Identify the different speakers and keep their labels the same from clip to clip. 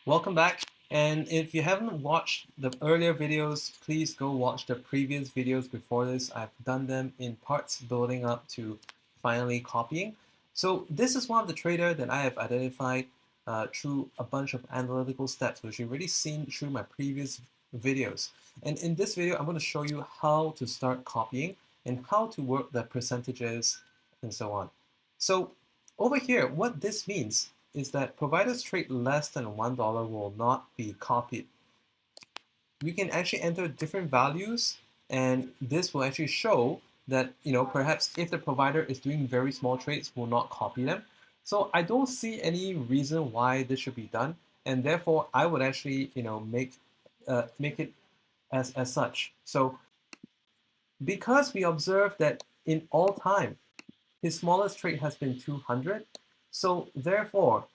Speaker 1: Welcome back. And if you haven't watched the earlier videos, please go watch the previous videos before this. I've done them in parts building up to finally copying. So this is one of the trader that I have identified through a bunch of analytical steps, which you've already seen through my previous videos. And in this video, I'm going to show you how to start copying and how to work the percentages and so on. So over here, what this means is that providers trade less than $1 will not be copied. You can actually enter different values, and this will actually show that perhaps if the provider is doing very small trades, will not copy them. So I don't see any reason why this should be done, and therefore I would actually make it as such. So because we observe that in all time his smallest trade has been 200, so therefore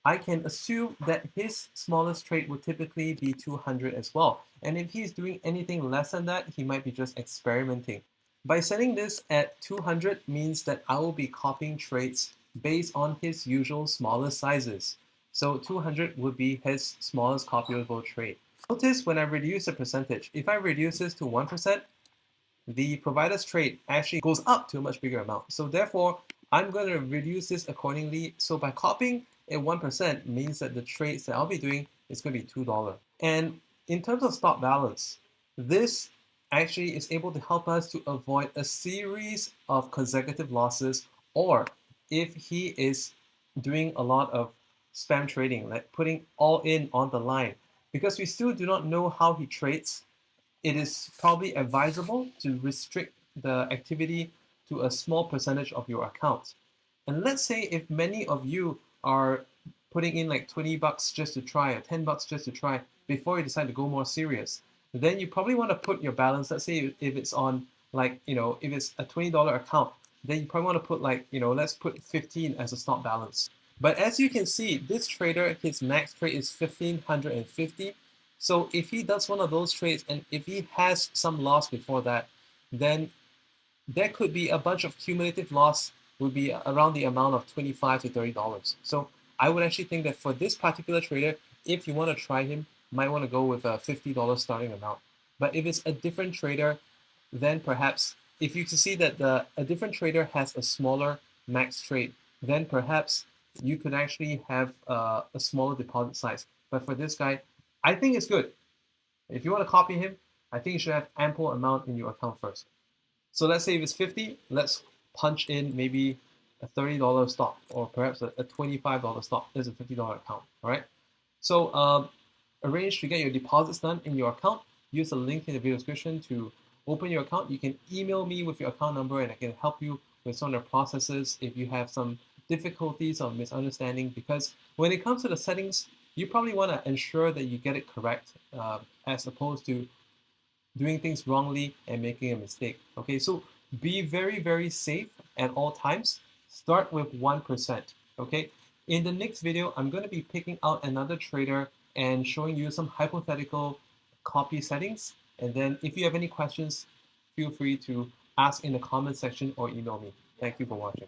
Speaker 1: I can assume that his smallest trade would typically be 200 as well. And if he's doing anything less than that, he might be just experimenting. By setting this at 200 means that I will be copying trades based on his usual smallest sizes. So 200 would be his smallest copyable trade. Notice when I reduce the percentage, if I reduce this to 1%, the provider's trade actually goes up to a much bigger amount. So therefore, I'm going to reduce this accordingly. So by copying at 1% means that the trades that I'll be doing is going to be $2. And in terms of stop balance, this actually is able to help us to avoid a series of consecutive losses, or if he is doing a lot of spam trading, like putting all in on the line, because we still do not know how he trades, it is probably advisable to restrict the activity to a small percentage of your account. And let's say if many of you are putting in like 20 bucks just to try or 10 bucks just to try before you decide to go more serious, then you probably want to put your balance, let's say if it's on like, if it's a $20 account, then you probably want to put like, let's put 15 as a stop balance. But as you can see, this trader, his max trade is 1550. So if he does one of those trades and if he has some loss before that, then there could be a bunch of cumulative loss would be around the amount of $25 to $30. So I would actually think that for this particular trader, if you want to try him, you might want to go with a $50 starting amount. But if it's a different trader, then perhaps if you can see that a different trader has a smaller max trade, then perhaps you could actually have a smaller deposit size. But for this guy, I think it's good. If you want to copy him, I think you should have ample amount in your account first. So let's say if it's 50, let's punch in maybe a $30 stop, or perhaps a $25 stop. There's a $50 account, all right? So arrange to get your deposits done in your account. Use the link in the video description to open your account. You can email me with your account number and I can help you with some of the processes if you have some difficulties or misunderstanding, because when it comes to the settings, you probably want to ensure that you get it correct as opposed to doing things wrongly and making a mistake. Okay, so be very, very safe at all times. Start with 1%. Okay, in the next video, I'm going to be picking out another trader and showing you some hypothetical copy settings. And then if you have any questions, feel free to ask in the comment section or email me. Thank you for watching.